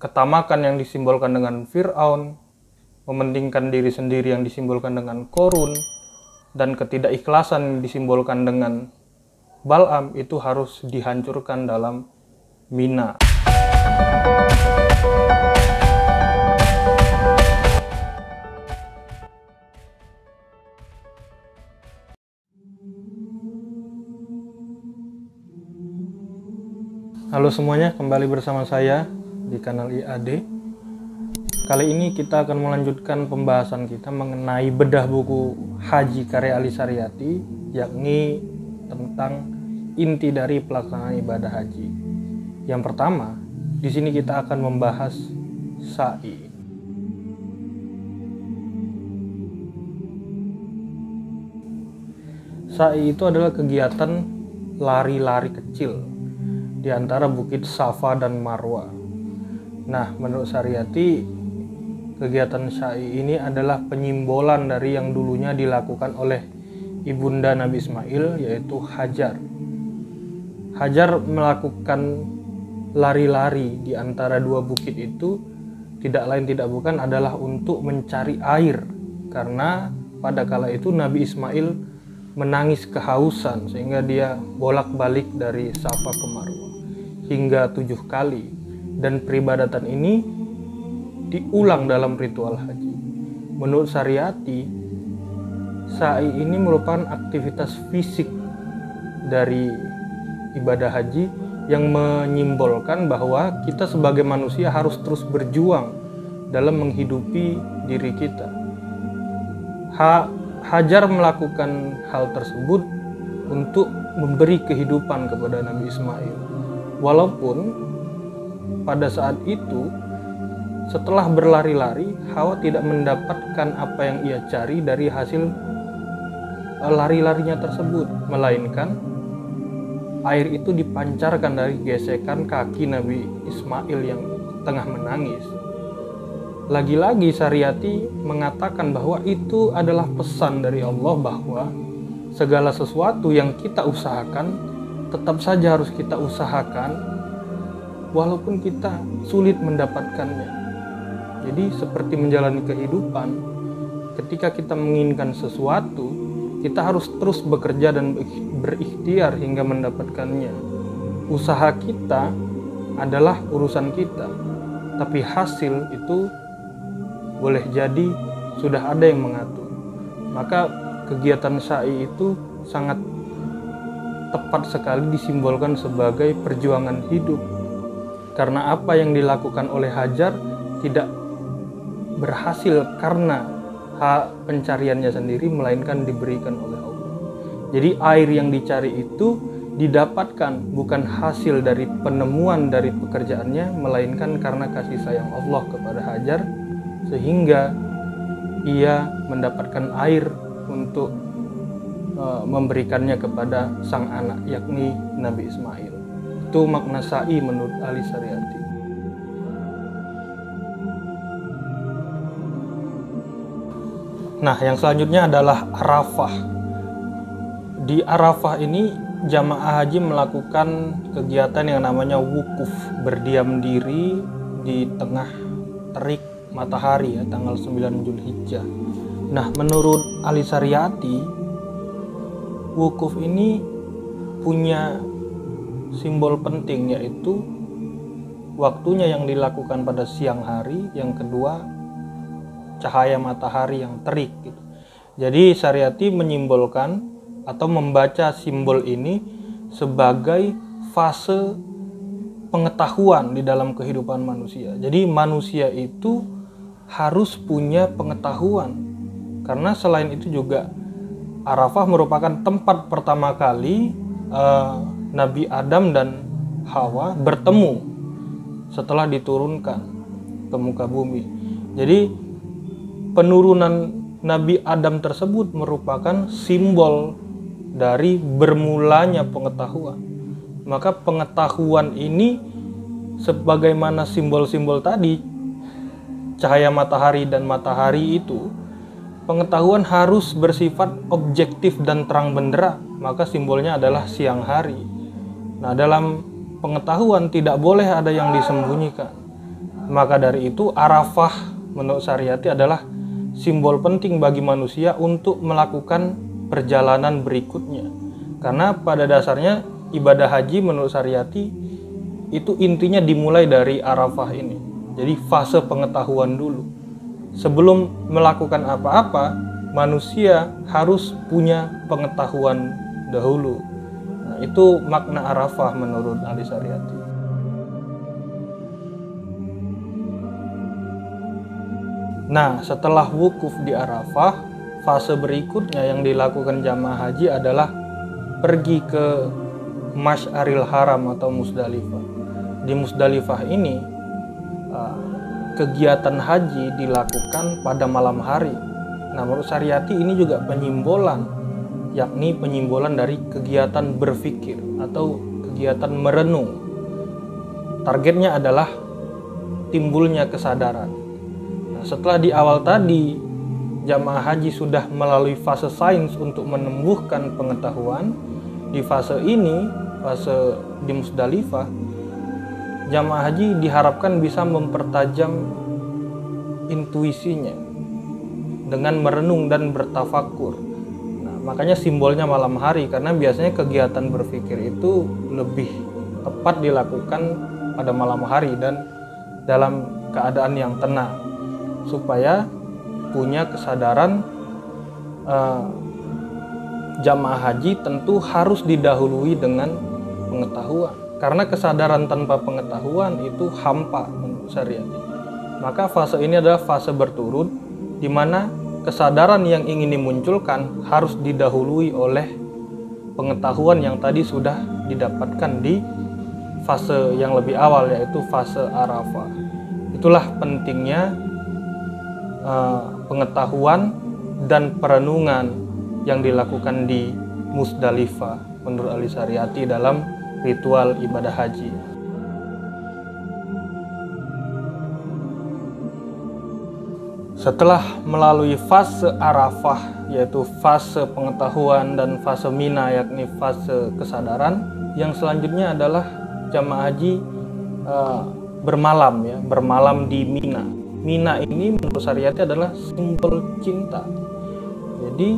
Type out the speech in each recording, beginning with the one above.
ketamakan yang disimbolkan dengan Fir'aun, mementingkan diri sendiri yang disimbolkan dengan Korun, dan ketidakikhlasan yang disimbolkan dengan Bal'am itu harus dihancurkan dalam Mina. Halo semuanya, kembali bersama saya di kanal IAD. Kali ini kita akan melanjutkan pembahasan kita mengenai bedah buku Haji karya Ali Saryati, yakni tentang inti dari pelaksanaan ibadah haji. Yang pertama, di sini kita akan membahas sa'i. Sa'i itu adalah kegiatan lari-lari kecil di antara bukit Safa dan Marwa. Nah, menurut Saryati, kegiatan sa'i ini adalah penyimbolan dari yang dulunya dilakukan oleh ibunda Nabi Ismail, yaitu Hajar. Hajar melakukan lari-lari di antara dua bukit itu tidak lain tidak bukan adalah untuk mencari air, karena pada kala itu Nabi Ismail menangis kehausan sehingga dia bolak-balik dari Safa ke Marwa hingga 7 kali, dan peribadatan ini diulang dalam ritual haji. Menurut Saryati, sa'i ini merupakan aktivitas fisik dari ibadah haji yang menyimbolkan bahwa kita sebagai manusia harus terus berjuang dalam menghidupi diri kita. Hajar melakukan hal tersebut untuk memberi kehidupan kepada Nabi Ismail. Walaupun pada saat itu setelah berlari-lari, Hawa tidak mendapatkan apa yang ia cari dari hasil lari-larinya tersebut, melainkan air itu dipancarkan dari gesekan kaki Nabi Ismail yang tengah menangis. Lagi-lagi Saryati mengatakan bahwa itu adalah pesan dari Allah bahwa segala sesuatu yang kita usahakan tetap saja harus kita usahakan walaupun kita sulit mendapatkannya. Jadi seperti menjalani kehidupan, ketika kita menginginkan sesuatu, kita harus terus bekerja dan berikhtiar hingga mendapatkannya. Usaha kita adalah urusan kita, tapi hasil itu boleh jadi sudah ada yang mengatur. Maka kegiatan sa'i itu sangat tepat sekali disimbolkan sebagai perjuangan hidup, karena apa yang dilakukan oleh Hajar tidak berhasil karena hak pencariannya sendiri, melainkan diberikan oleh Allah. Jadi air yang dicari itu didapatkan bukan hasil dari penemuan dari pekerjaannya, melainkan karena kasih sayang Allah kepada Hajar, sehingga ia mendapatkan air untuk memberikannya kepada sang anak, yakni Nabi Ismail. Itu makna sa'i menurut Ali Saryati. Nah, yang selanjutnya adalah Arafah. Di Arafah ini jamaah haji melakukan kegiatan yang namanya wukuf, berdiam diri di tengah terik matahari ya, tanggal 9 Zulhijjah. Nah, menurut Ali Saryati, wukuf ini punya simbol penting, yaitu waktunya yang dilakukan pada siang hari, yang kedua cahaya matahari yang terik gitu. Jadi Saryati menyimbolkan atau membaca simbol ini sebagai fase pengetahuan di dalam kehidupan manusia. Jadi manusia itu harus punya pengetahuan, karena selain itu juga Arafah merupakan tempat pertama kali Nabi Adam dan Hawa bertemu setelah diturunkan ke muka bumi. Jadi penurunan Nabi Adam tersebut merupakan simbol dari bermulanya pengetahuan. Maka pengetahuan ini sebagaimana simbol-simbol tadi, cahaya matahari dan matahari itu, pengetahuan harus bersifat objektif dan terang benderang, maka simbolnya adalah siang hari. Nah, dalam pengetahuan tidak boleh ada yang disembunyikan. Maka dari itu Arafah menurut Saryati adalah simbol penting bagi manusia untuk melakukan perjalanan berikutnya. Karena pada dasarnya ibadah haji menurut Saryati itu intinya dimulai dari Arafah ini. Jadi fase pengetahuan dulu. Sebelum melakukan apa-apa, manusia harus punya pengetahuan dahulu. Nah, itu makna Arafah menurut Ali Saryati. Nah, setelah wukuf di Arafah, fase berikutnya yang dilakukan jamaah haji adalah pergi ke Masy'aril Haram atau Musdalifah. Di Musdalifah ini, kegiatan haji dilakukan pada malam hari. Nah, menurut Saryati ini juga penyimbolan, yakni penyimbolan dari kegiatan berpikir atau kegiatan merenung. Targetnya adalah timbulnya kesadaran. Setelah di awal tadi jamaah haji sudah melalui fase sains untuk menumbuhkan pengetahuan, di fase ini, fase di Musdalifah, jamaah haji diharapkan bisa mempertajam intuisinya dengan merenung dan bertafakur. Nah, makanya simbolnya malam hari, karena biasanya kegiatan berpikir itu lebih tepat dilakukan pada malam hari dan dalam keadaan yang tenang, supaya punya kesadaran. Jamaah haji tentu harus didahului dengan pengetahuan, karena kesadaran tanpa pengetahuan itu hampa menurut Saryati. Maka fase ini adalah fase berturut, di mana kesadaran yang ingin dimunculkan harus didahului oleh pengetahuan yang tadi sudah didapatkan di fase yang lebih awal, yaitu fase Arafah. Itulah pentingnya pengetahuan dan perenungan yang dilakukan di Musdalifah menurut Ali Saryati dalam ritual ibadah haji. Setelah melalui fase Arafah, yaitu fase pengetahuan, dan fase Mina, yakni fase kesadaran, yang selanjutnya adalah jamaah haji bermalam, bermalam di Mina. Mina ini menurut Saryati adalah simbol cinta. Jadi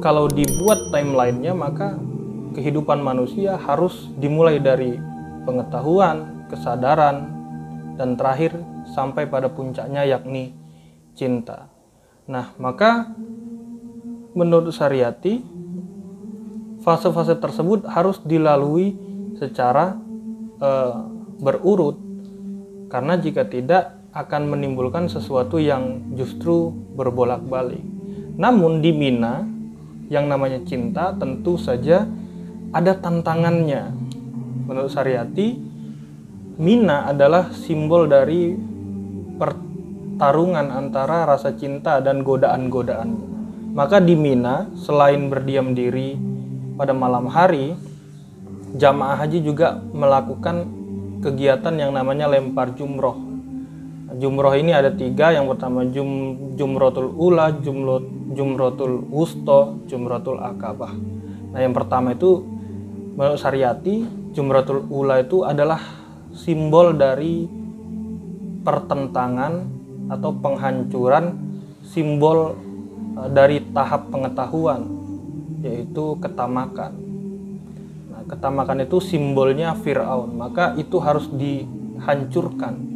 kalau dibuat timelinenya, maka kehidupan manusia harus dimulai dari pengetahuan, kesadaran, dan terakhir sampai pada puncaknya yakni cinta. Nah, maka menurut Saryati fase-fase tersebut harus dilalui secara berurut, karena jika tidak akan menimbulkan sesuatu yang justru berbolak-balik. Namun di Mina yang namanya cinta tentu saja ada tantangannya. Menurut Saryati, Mina adalah simbol dari pertarungan antara rasa cinta dan godaan-godaan. Maka di Mina, selain berdiam diri pada malam hari, jamaah haji juga melakukan kegiatan yang namanya lempar jumroh. Jumroh ini ada 3. Yang pertama jumrotul ula, jumrotul wusto, jumrotul akabah. Nah, yang pertama itu menurut Saryati, jumrotul ula itu adalah simbol dari pertentangan atau penghancuran, simbol dari tahap pengetahuan, yaitu ketamakan. Nah, ketamakan itu simbolnya Fir'aun, maka itu harus dihancurkan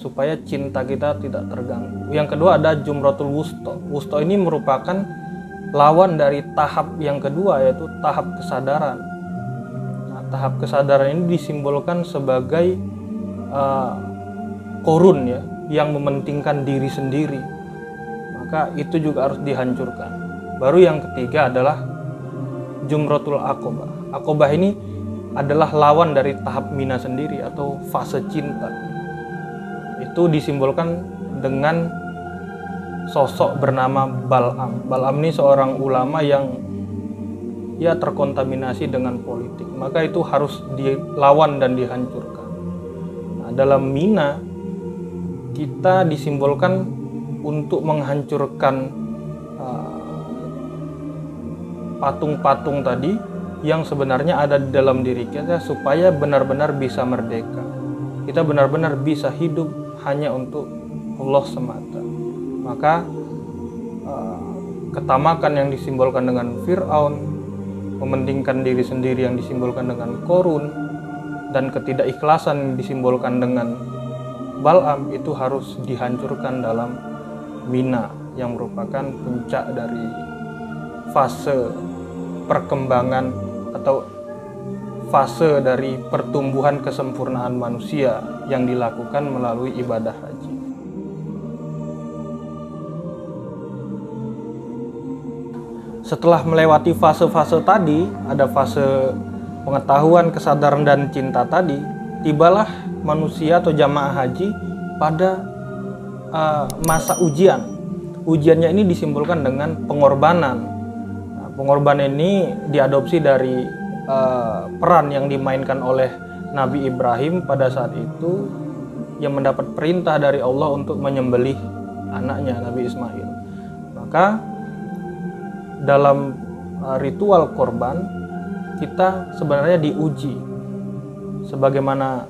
supaya cinta kita tidak terganggu. Yang kedua ada jumrotul wusto. Wusto ini merupakan lawan dari tahap yang kedua, yaitu tahap kesadaran. Nah, tahap kesadaran ini disimbolkan sebagai korun, yang mementingkan diri sendiri. Maka itu juga harus dihancurkan. Baru yang ketiga adalah jumrotul akobah. Akobah ini adalah lawan dari tahap Mina sendiri atau fase cinta. Itu disimbolkan dengan sosok bernama Bal'am. Bal'am ini seorang ulama yang terkontaminasi dengan politik. Maka itu harus dilawan dan dihancurkan. Nah, dalam Mina kita disimbolkan untuk menghancurkan patung-patung tadi yang sebenarnya ada di dalam diri kita supaya benar-benar bisa merdeka. kita benar-benar bisa hidup hanya untuk Allah semata. Maka ketamakan yang disimbolkan dengan Fir'aun, mementingkan diri sendiri yang disimbolkan dengan Korun, dan ketidakikhlasan yang disimbolkan dengan Bal'am itu harus dihancurkan dalam Mina, yang merupakan puncak dari fase perkembangan atau fase dari pertumbuhan kesempurnaan manusia yang dilakukan melalui ibadah haji. Setelah melewati fase-fase tadi, ada fase pengetahuan, kesadaran, dan cinta tadi, tibalah manusia atau jamaah haji pada masa ujian. Ujiannya ini disimbolkan dengan pengorbanan. Nah, pengorbanan ini diadopsi dari peran yang dimainkan oleh Nabi Ibrahim pada saat itu, yang mendapat perintah dari Allah untuk menyembelih anaknya Nabi Ismail. Maka dalam ritual korban kita sebenarnya diuji, sebagaimana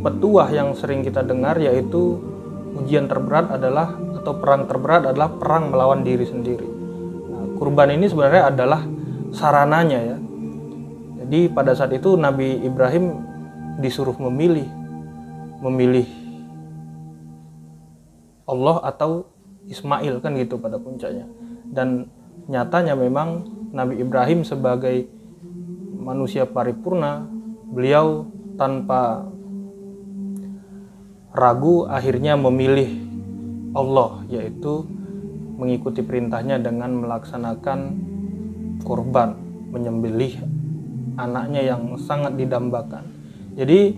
petuah yang sering kita dengar, yaitu ujian terberat adalah, atau perang terberat adalah perang melawan diri sendiri. Nah, kurban ini sebenarnya adalah sarananya ya. Jadi pada saat itu Nabi Ibrahim disuruh memilih Allah atau Ismail, kan gitu pada puncaknya. Dan nyatanya memang Nabi Ibrahim sebagai manusia paripurna, beliau tanpa ragu akhirnya memilih Allah, yaitu mengikuti perintahnya dengan melaksanakan korban, menyembelih anaknya yang sangat didambakan. Jadi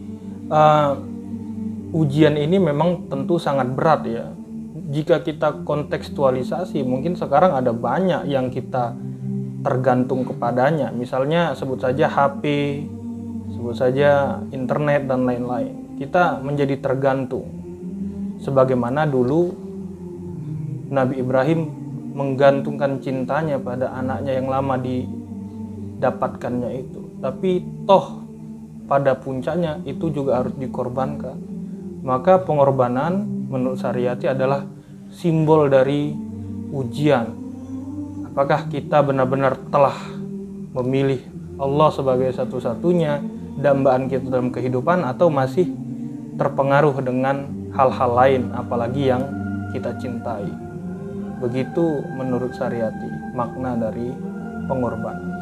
ujian ini memang tentu sangat berat ya. Jika kita kontekstualisasi, mungkin sekarang ada banyak yang kita tergantung kepadanya. Misalnya sebut saja HP, sebut saja internet, dan lain-lain. Kita menjadi tergantung. Sebagaimana dulu Nabi Ibrahim menggantungkan cintanya pada anaknya yang lama didapatkannya itu. Tapi toh pada puncaknya itu juga harus dikorbankan. Maka pengorbanan menurut Sariyati adalah simbol dari ujian. Apakah kita benar-benar telah memilih Allah sebagai satu-satunya dambaan kita dalam kehidupan, atau masih terpengaruh dengan hal-hal lain, apalagi yang kita cintai. Begitu menurut Sariyati makna dari pengorbanan.